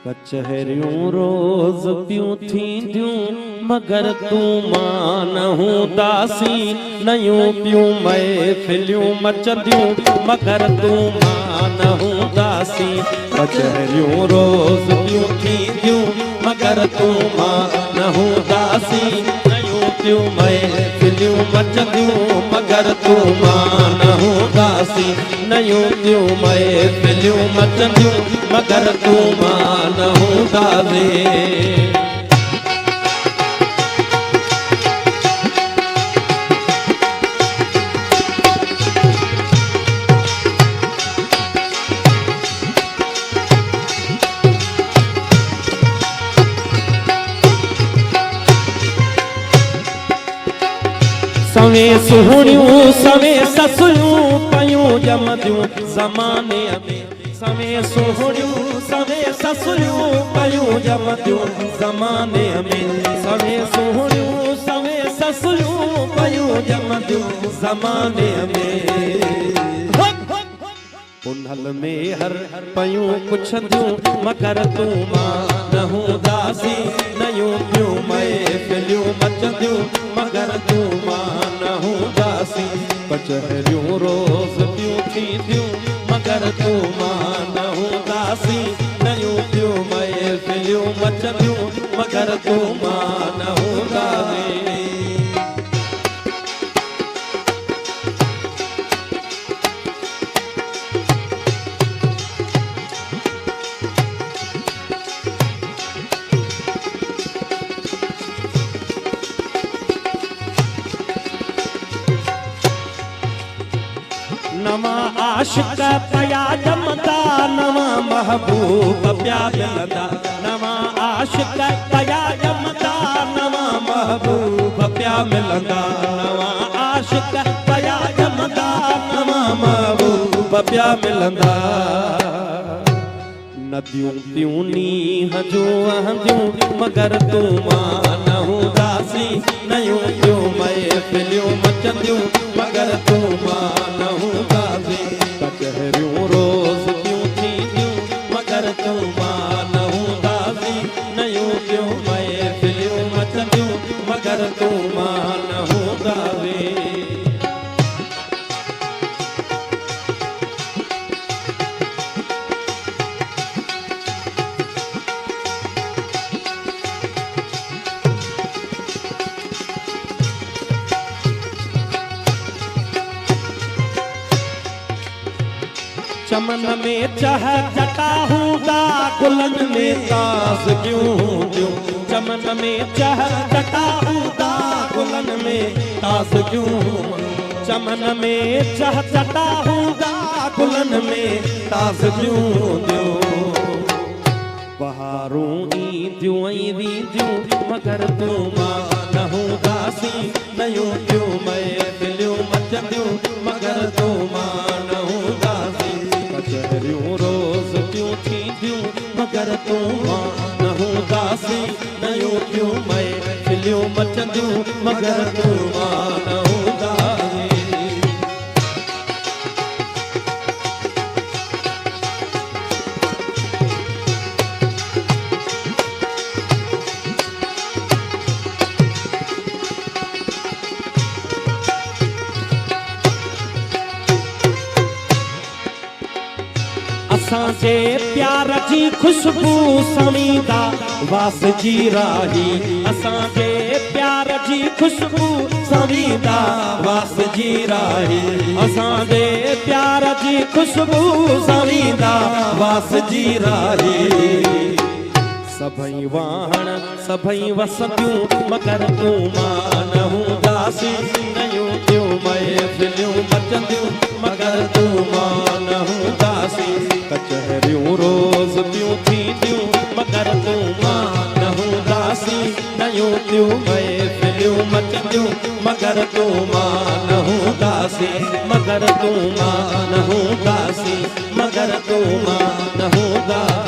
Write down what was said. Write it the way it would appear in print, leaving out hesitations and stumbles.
कचहरियूं रोज़ पियूं थींदियूं मगर तूं मां न हूंदासीं। नयूं पियूं महफ़िलियूं मचंदियूं मगर तूं मां न हूंदासीं। कचहरियूं रोज़ पियूं थींदियूं मगर तूं मां न हूंदासीं। नयूं पियूं महफ़िलियूं मचंदियूं मगर तूं मां न हूंदासीं। नयूं पियूं महफ़िलियूं मचंदियूं मगर तूं मां न हूंदासीं। सवे सुहणियूं सवे ससुयूं पयूं जमदियूं ज़माने में। सवे सुहणियूं सवे ससुयूं पयूं जमदियूं ज़माने में। सवे सुहणियूं सवे ससुयूं पयूं जमदियूं ज़माने में। उन्हल में हर पयूं पुछंदियूं मगर तूं मां न हूंदासीं। नयूं पियूं महफ़िलियूं मचंदियूं मगर तूं मां न हूंदासीं। कचहरियूं रोज़ पियूं थींदियूं मगर तूं मां न हूंदासीं। नयूं पियूं महफ़िलियूं मचंदियूं मगर तूं मां न हूंदासीं। नवा आशिक पया जमदा नवा महबूब प्या मिलदा। नवा आशिक पया जमदा नवा महबूब प्या मिलदा। नवा आशिक पया जमदा नवा महबूब प्या मिलदा। नदियूं पियूं नीह जूं वहंदियूं मगर तूं मां न हूंदासीं। नयूं पियूं महफ़िलियूं मचंदियूं मगर तूं मां न हूंदासीं। कचहरियूं रोज़ पियूं थींदियूं मगर तूं मां न हूंदासीं। नयूं पियूं महफ़िलियूं मचंदियूं मगर तूं मां न हूंदासीं। चमन में चह जटा हूंदा गुलन में ताज़ क्यों हूंदियूं। चमन में चह जटा हूंदा गुलन में ताज़ क्यों। चमन में चह जटा हूंदा गुलन में ताज़ क्यों हूंदियूं। बहारूं ईंदियूं ऐं वेंदियूं मगर तूं मां न हूंदासीं। नयूं पियूं महफ़िलियूं मचंदियूं मगर तूं मां न हूंदासीं। कचहरियूं रोज़ पियूं थींदियूं मगर तूं मां न हूंदासीं। नयूं पियूं महफ़िलियूं मचंदियूं मगर तूं मां न हूंदासीं। असांजे प्यार जी खुशबू समीदा वास जी राही। असांजे प्यार जी खुशबू समीदा वास जी राही। असांजे प्यार जी खुशबू समीदा वास जी राही। सभई वाहण सभई वसंदियूं मगर तूं मां न हूंदासीं। नयूं पियूं महफ़िलियूं मचंदियूं मगर तूं मां न हूंदासीं। कचहरियूं रोज़ पियूं थींदियूं मगर तूं मां न हूंदासीं। नयूं पियूं महफ़िलियूं मचंदियूं मगर तूं मां न हूंदासीं। मगर तूं मां न हूंदासीं मगर तूं मां न हूंदासीं।